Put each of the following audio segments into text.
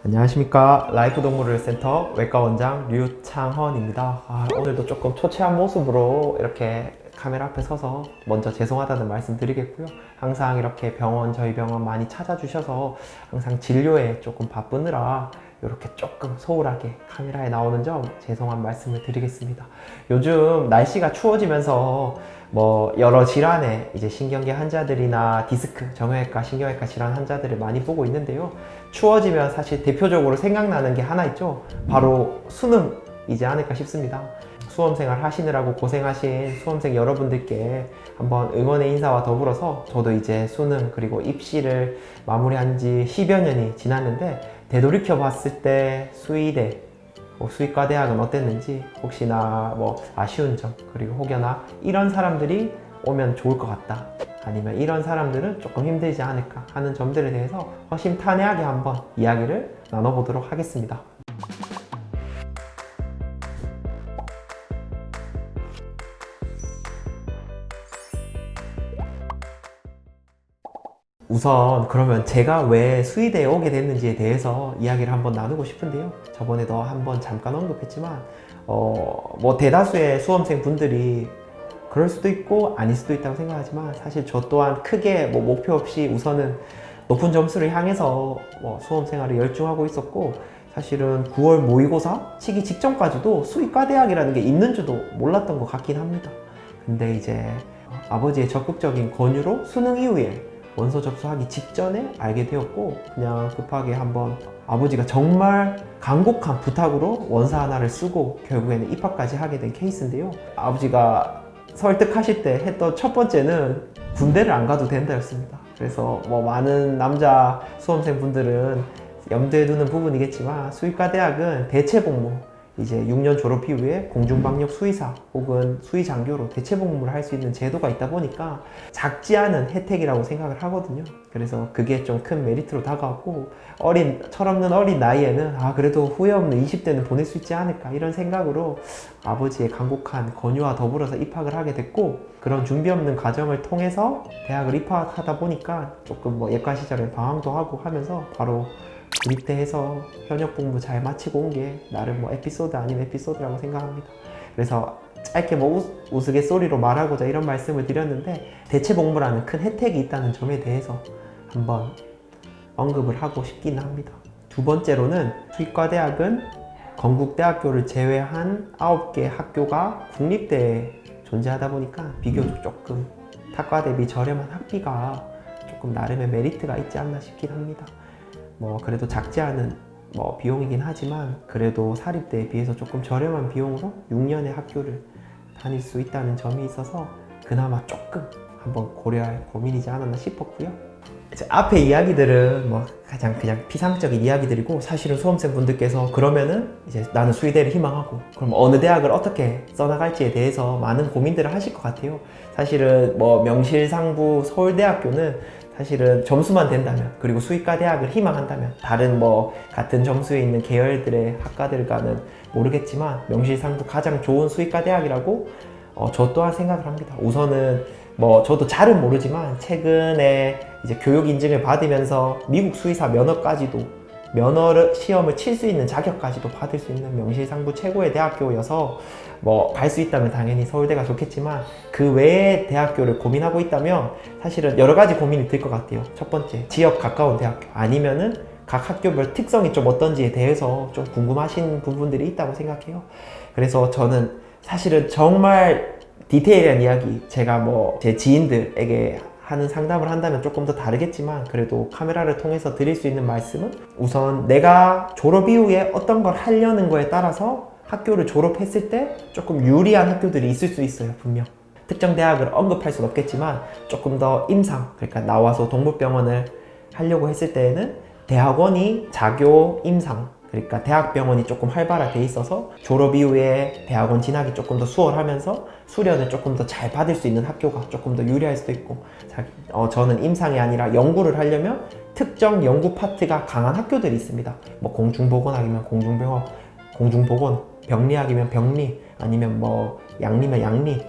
안녕하십니까. 라이프동물을 센터 외과원장 류창헌입니다. 오늘도 조금 초췌한 모습으로 이렇게 카메라 앞에 서서 먼저 죄송하다는 말씀 드리겠고요. 항상 이렇게 저희 병원 많이 찾아주셔서 항상 진료에 조금 바쁘느라 이렇게 조금 소홀하게 카메라에 나오는 점 죄송한 말씀을 드리겠습니다. 요즘 날씨가 추워지면서 여러 질환에 이제 신경계 환자들이나 디스크, 정형외과, 신경외과 질환 환자들을 많이 보고 있는데요. 추워지면 사실 대표적으로 생각나는 게 하나 있죠. 바로 수능이지 않을까 싶습니다. 수험생활 하시느라고 고생하신 수험생 여러분들께 한번 응원의 인사와 더불어서 저도 이제 수능 그리고 입시를 마무리한 지 10여 년이 지났는데 되돌이켜 봤을 때 수의대, 수의과대학은 어땠는지 혹시나 아쉬운 점 그리고 혹여나 이런 사람들이 오면 좋을 것 같다 아니면 이런 사람들은 조금 힘들지 않을까 하는 점들에 대해서 허심탄회하게 한번 이야기를 나눠보도록 하겠습니다. 우선 그러면 제가 왜 수의대에 오게 됐는지에 대해서 이야기를 한번 나누고 싶은데요. 저번에도 한번 잠깐 언급했지만 대다수의 수험생 분들이 그럴 수도 있고 아닐 수도 있다고 생각하지만 사실 저 또한 크게 목표 없이 우선은 높은 점수를 향해서 수험생활에 열중하고 있었고 사실은 9월 모의고사 치기 직전까지도 수의과대학이라는 게 있는 줄도 몰랐던 것 같긴 합니다. 근데 이제 아버지의 적극적인 권유로 수능 이후에 원서 접수하기 직전에 알게 되었고 그냥 급하게 한번 아버지가 정말 간곡한 부탁으로 원서 하나를 쓰고 결국에는 입학까지 하게 된 케이스인데요. 아버지가 설득하실 때 했던 첫 번째는 군대를 안 가도 된다 였습니다. 그래서 많은 남자 수험생 분들은 염두에 두는 부분이겠지만 수의과대학은 대체복무 이제 6년 졸업 이후에 공중방역 수의사 혹은 수의장교로 대체복무를 할 수 있는 제도가 있다 보니까 작지 않은 혜택이라고 생각을 하거든요. 그래서 그게 좀 큰 메리트로 다가왔고 철없는 어린 나이에는 그래도 후회 없는 20대는 보낼 수 있지 않을까 이런 생각으로 아버지의 간곡한 권유와 더불어서 입학을 하게 됐고 그런 준비 없는 과정을 통해서 대학을 입학하다 보니까 조금 예과 시절에 방황도 하고 하면서 바로 입대해서 현역 복무 잘 마치고 온 게 나름 에피소드 아닌 에피소드라고 생각합니다. 그래서 짧게 우스갯소리로 말하고자 이런 말씀을 드렸는데 대체 복무라는 큰 혜택이 있다는 점에 대해서 한번 언급을 하고 싶긴 합니다. 두 번째로는 수의과대학은 건국대학교를 제외한 9개 학교가 국립대에 존재하다 보니까 비교적 조금 타과 대비 저렴한 학비가 조금 나름의 메리트가 있지 않나 싶긴 합니다. 그래도 작지 않은 비용이긴 하지만 그래도 사립대에 비해서 조금 저렴한 비용으로 6년의 학교를 다닐 수 있다는 점이 있어서 그나마 조금 한번 고려할 고민이지 않았나 싶었고요. 이제 앞에 이야기들은 가장 그냥 피상적인 이야기들이고 사실은 수험생분들께서 그러면은 이제 나는 수의대를 희망하고 그럼 어느 대학을 어떻게 써나갈지에 대해서 많은 고민들을 하실 것 같아요. 사실은 명실상부 서울대학교는 사실은 점수만 된다면 그리고 수의과 대학을 희망한다면 다른 같은 점수에 있는 계열들의 학과들과는 모르겠지만 명실상부 가장 좋은 수의과 대학이라고 저 또한 생각을 합니다. 우선은 저도 잘은 모르지만 최근에 이제 교육 인증을 받으면서 미국 수의사 면허 시험을 칠 수 있는 자격까지도 받을 수 있는 명실상부 최고의 대학교여서 갈 수 있다면 당연히 서울대가 좋겠지만 그 외의 대학교를 고민하고 있다면 사실은 여러 가지 고민이 들 것 같아요. 첫 번째, 지역 가까운 대학교 아니면은 각 학교별 특성이 좀 어떤지에 대해서 좀 궁금하신 부분들이 있다고 생각해요. 그래서 저는 사실은 정말 디테일한 이야기 제가 제 지인들에게 하는 상담을 한다면 조금 더 다르겠지만 그래도 카메라를 통해서 드릴 수 있는 말씀은 우선 내가 졸업 이후에 어떤 걸 하려는 거에 따라서 학교를 졸업했을 때 조금 유리한 학교들이 있을 수 있어요. 분명 특정 대학을 언급할 수는 없겠지만 조금 더 임상 그러니까 나와서 동물병원을 하려고 했을 때에는 대학원이 자교 임상 그러니까 대학병원이 조금 활발하게 있어서 졸업 이후에 대학원 진학이 조금 더 수월하면서 수련을 조금 더 잘 받을 수 있는 학교가 조금 더 유리할 수도 있고 저는 임상이 아니라 연구를 하려면 특정 연구 파트가 강한 학교들이 있습니다. 공중보건학이면 공중병원, 공중보건, 병리학이면 병리, 아니면 양리면 양리,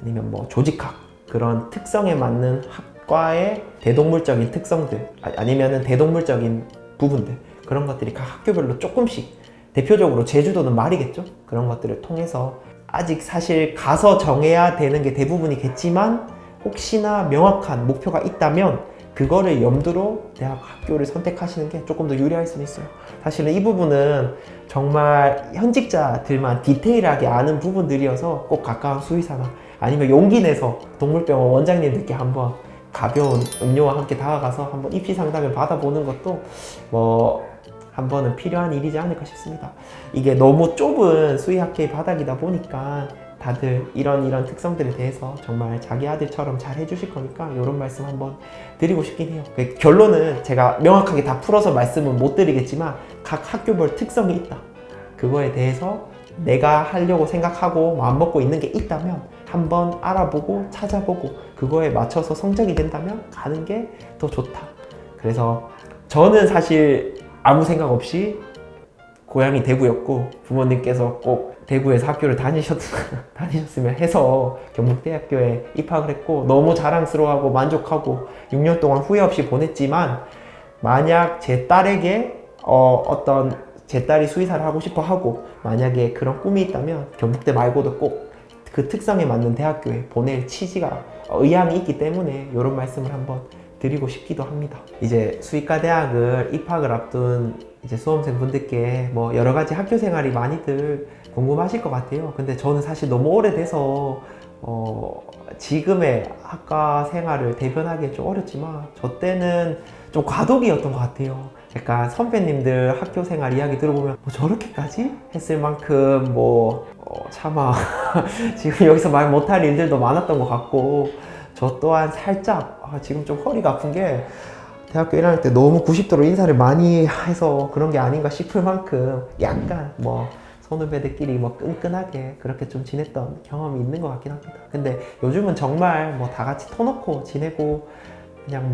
아니면 조직학 그런 특성에 맞는 학과의 대동물적인 특성들 아니면은 대동물적인 부분들 그런 것들이 각 학교별로 조금씩, 대표적으로 제주도는 말이겠죠. 그런 것들을 통해서 아직 사실 가서 정해야 되는 게 대부분이겠지만 혹시나 명확한 목표가 있다면 그거를 염두로 대학 학교를 선택하시는 게 조금 더 유리할 수는 있어요. 사실은 이 부분은 정말 현직자들만 디테일하게 아는 부분들이어서 꼭 가까운 수의사나 아니면 용기 내서 동물병원 원장님들께 한번 가벼운 음료와 함께 다가가서 한번 입시 상담을 받아보는 것도 뭐 한 번은 필요한 일이지 않을까 싶습니다. 이게 너무 좁은 수의학계의 바닥이다 보니까 다들 이런 특성들에 대해서 정말 자기 아들처럼 잘 해주실 거니까 이런 말씀 한번 드리고 싶긴 해요. 결론은 제가 명확하게 다 풀어서 말씀은 못 드리겠지만 각 학교별 특성이 있다. 그거에 대해서 내가 하려고 생각하고 마음먹고 있는 게 있다면 한번 알아보고 찾아보고 그거에 맞춰서 성적이 된다면 가는 게 더 좋다. 그래서 저는 사실 아무 생각 없이 고향이 대구였고 부모님께서 꼭 대구에서 학교를 다니셨으면 해서 경북대학교에 입학을 했고 너무 자랑스러워하고 만족하고 6년 동안 후회 없이 보냈지만 만약 제 딸에게 제 딸이 수의사를 하고 싶어 하고 만약에 그런 꿈이 있다면 경북대 말고도 꼭 그 특성에 맞는 대학교에 보낼 취지가 의향이 있기 때문에 이런 말씀을 한번 드리고 싶기도 합니다. 이제 수의과 대학을 입학을 앞둔 이제 수험생 분들께 뭐 여러 가지 학교 생활이 많이들 궁금하실 것 같아요. 근데 저는 사실 너무 오래돼서 지금의 학과 생활을 대변하기엔 좀 어렵지만 저 때는 좀 과도기였던 것 같아요. 약간 선배님들 학교 생활 이야기 들어보면 뭐 저렇게까지 했을 만큼 차마 지금 여기서 말 못할 일들도 많았던 것 같고 저 또한 살짝 지금 좀 허리가 아픈 게 대학교 1학년 때 너무 90도로 인사를 많이 해서 그런 게 아닌가 싶을 만큼 약간 선후배들끼리 끈끈하게 그렇게 좀 지냈던 경험이 있는 것 같긴 합니다. 근데 요즘은 정말 다 같이 터놓고 지내고 그냥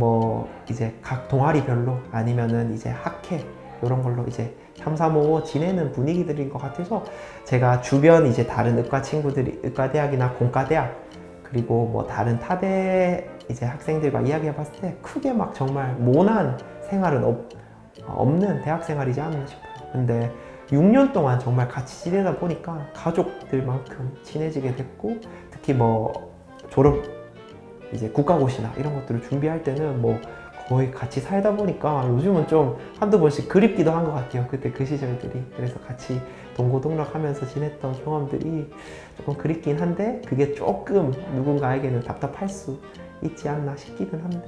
이제 각 동아리별로 아니면은 이제 학회 이런 걸로 이제 3, 4, 5 지내는 분위기들인 것 같아서 제가 주변 이제 다른 의과 친구들이 의과대학이나 공과대학 그리고 다른 타대 이제 학생들과 이야기해 봤을 때 크게 정말 모난 생활은 없는 대학 생활이지 않나 싶어요. 근데 6년 동안 정말 같이 지내다 보니까 가족들만큼 친해지게 됐고 특히 졸업 이제 국가고시나 이런 것들을 준비할 때는 거의 같이 살다 보니까 요즘은 좀 한두 번씩 그립기도 한 것 같아요. 그때 그 시절들이. 그래서 같이 동고동락하면서 지냈던 경험들이 조금 그립긴 한데 그게 조금 누군가에게는 답답할 수 있지 않나 싶기는 한데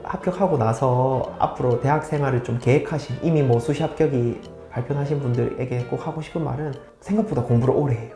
합격하고 나서 앞으로 대학 생활을 좀 계획하신 이미 수시 합격이 발표하신 분들에게 꼭 하고 싶은 말은 생각보다 공부를 오래 해요.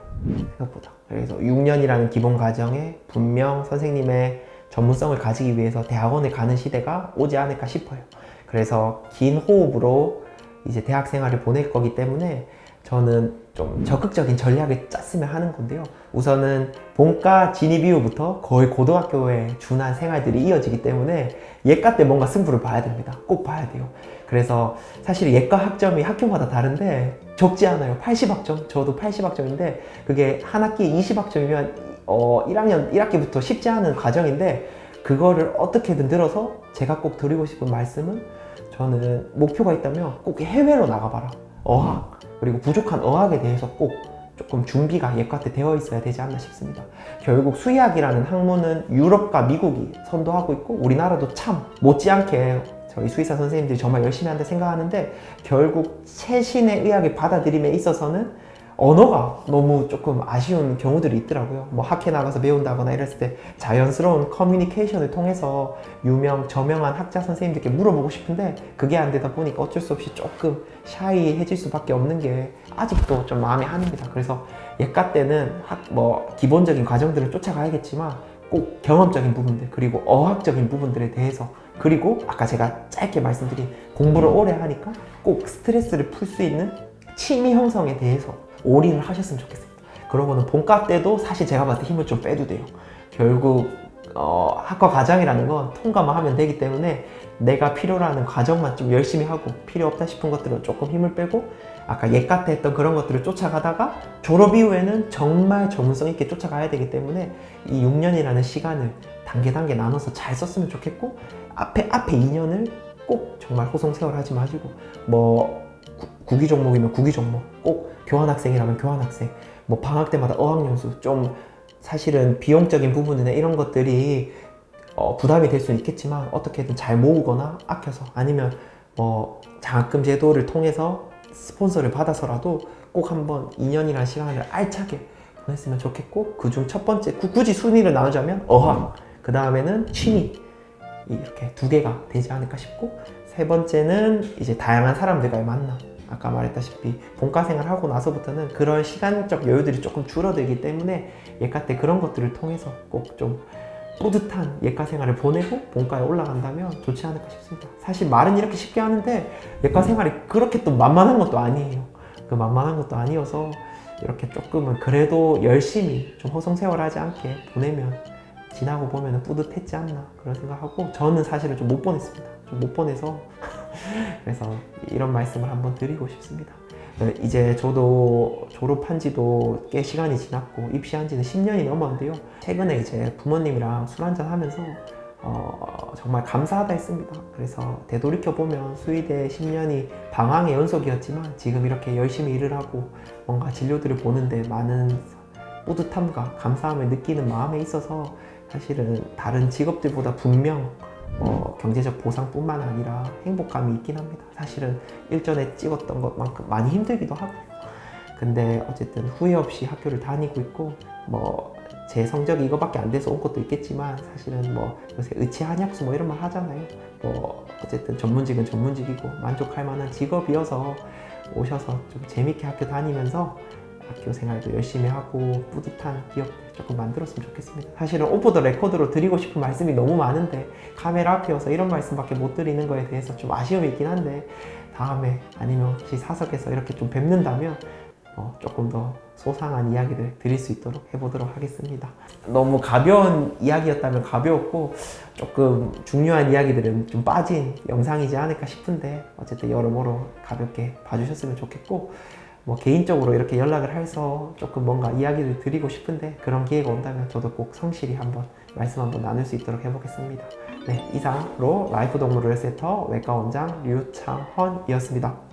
생각보다. 그래서 6년이라는 기본 과정에 분명 선생님의 전문성을 가지기 위해서 대학원을 가는 시대가 오지 않을까 싶어요. 그래서 긴 호흡으로 이제 대학 생활을 보낼 거기 때문에 저는 좀 적극적인 전략을 짰으면 하는 건데요. 우선은 본과 진입 이후부터 거의 고등학교에 준한 생활들이 이어지기 때문에 예과 때 뭔가 승부를 봐야 됩니다. 꼭 봐야 돼요. 그래서 사실 예과 학점이 학교마다 다른데 적지 않아요. 80학점, 저도 80학점인데 그게 한 학기에 20학점이면 1학년 1학기부터 쉽지 않은 과정인데 그거를 어떻게든 들어서 제가 꼭 드리고 싶은 말씀은 저는 목표가 있다면 꼭 해외로 나가봐라. 어학 그리고 부족한 어학에 대해서 꼭 조금 준비가 예과 때 되어 있어야 되지 않나 싶습니다. 결국 수의학이라는 학문은 유럽과 미국이 선도하고 있고 우리나라도 참 못지않게 저희 수의사 선생님들이 정말 열심히 한다 생각하는데 결국 최신의 의학을 받아들임에 있어서는 언어가 너무 조금 아쉬운 경우들이 있더라고요. 학회 나가서 배운다거나 이랬을 때 자연스러운 커뮤니케이션을 통해서 저명한 학자 선생님들께 물어보고 싶은데 그게 안 되다 보니까 어쩔 수 없이 조금 샤이해질 수밖에 없는 게 아직도 좀 마음에 한입니다. 그래서 예과 때는 기본적인 과정들을 쫓아가야겠지만 꼭 경험적인 부분들 그리고 어학적인 부분들에 대해서 그리고 아까 제가 짧게 말씀드린 공부를 오래 하니까 꼭 스트레스를 풀 수 있는 취미 형성에 대해서 올인을 하셨으면 좋겠습니다. 그러고는 본과 때도 사실 제가 봤을 때 힘을 좀 빼도 돼요. 결국 학과 과정이라는 건 통과만 하면 되기 때문에 내가 필요로 하는 과정만 좀 열심히 하고 필요 없다 싶은 것들은 조금 힘을 빼고 아까 예과 때 했던 그런 것들을 쫓아가다가 졸업 이후에는 정말 전문성 있게 쫓아가야 되기 때문에 이 6년이라는 시간을 단계 나눠서 잘 썼으면 좋겠고 앞에 2년을 꼭 정말 호송세월 하지 마시고 뭐 구기 종목이면 구기 종목, 꼭 교환학생이라면 교환학생, 뭐 방학 때마다 어학연수, 좀 사실은 비용적인 부분이나 이런 것들이 부담이 될 수는 있겠지만 어떻게든 잘 모으거나 아껴서, 아니면 뭐 장학금 제도를 통해서 스폰서를 받아서라도 꼭 한번 2년이라는 시간을 알차게 보냈으면 좋겠고, 그중 첫 번째, 굳이 순위를 나누자면 어학, 그 다음에는 취미, 이렇게 두 개가 되지 않을까 싶고, 세 번째는 이제 다양한 사람들과의 만남. 아까 말했다시피 본과 생활하고 나서부터는 그런 시간적 여유들이 조금 줄어들기 때문에 예과 때 그런 것들을 통해서 꼭 좀 뿌듯한 예과 생활을 보내고 본과에 올라간다면 좋지 않을까 싶습니다. 사실 말은 이렇게 쉽게 하는데 예과 생활이 그렇게 또 만만한 것도 아니에요. 그 만만한 것도 아니어서 이렇게 조금은 그래도 열심히 좀 호송세월하지 않게 보내면 지나고 보면 뿌듯했지 않나 그런 생각하고, 저는 사실은 좀 못 보냈습니다. 좀 못 보내서 그래서 이런 말씀을 한번 드리고 싶습니다. 이제 저도 졸업한 지도 꽤 시간이 지났고 입시한 지는 10년이 넘었는데요. 최근에 이제 부모님이랑 술 한잔 하면서 정말 감사하다 했습니다. 그래서 되돌이켜보면 수의대 10년이 방황의 연속이었지만 지금 이렇게 열심히 일을 하고 뭔가 진료들을 보는데 많은 뿌듯함과 감사함을 느끼는 마음에 있어서 사실은 다른 직업들보다 분명 경제적 보상뿐만 아니라 행복감이 있긴 합니다. 사실은 일전에 찍었던 것만큼 많이 힘들기도 하고요. 근데 어쨌든 후회 없이 학교를 다니고 있고, 뭐 제 성적이 이거밖에 안 돼서 온 것도 있겠지만 사실은 뭐 요새 의치한약수 뭐 이런 말 하잖아요. 뭐 어쨌든 전문직은 전문직이고 만족할 만한 직업이어서 오셔서 좀 재밌게 학교 다니면서 학교 생활도 열심히 하고 뿌듯한 기억 조금 만들었으면 좋겠습니다. 사실은 오프 더 레코드로 드리고 싶은 말씀이 너무 많은데 카메라 앞이어서 이런 말씀밖에 못 드리는 거에 대해서 좀 아쉬움이 있긴 한데, 다음에 아니면 혹시 사석에서 이렇게 좀 뵙는다면 조금 더 소상한 이야기를 드릴 수 있도록 해보도록 하겠습니다. 너무 가벼운 이야기였다면 가벼웠고 조금 중요한 이야기들은 좀 빠진 영상이지 않을까 싶은데, 어쨌든 여러모로 가볍게 봐주셨으면 좋겠고, 뭐 개인적으로 이렇게 연락을 해서 조금 뭔가 이야기를 드리고 싶은데 그런 기회가 온다면 저도 꼭 성실히 한번 말씀 한번 나눌 수 있도록 해보겠습니다. 네, 이상으로 라이프 동물 웰센터 외과 원장 류창헌이었습니다.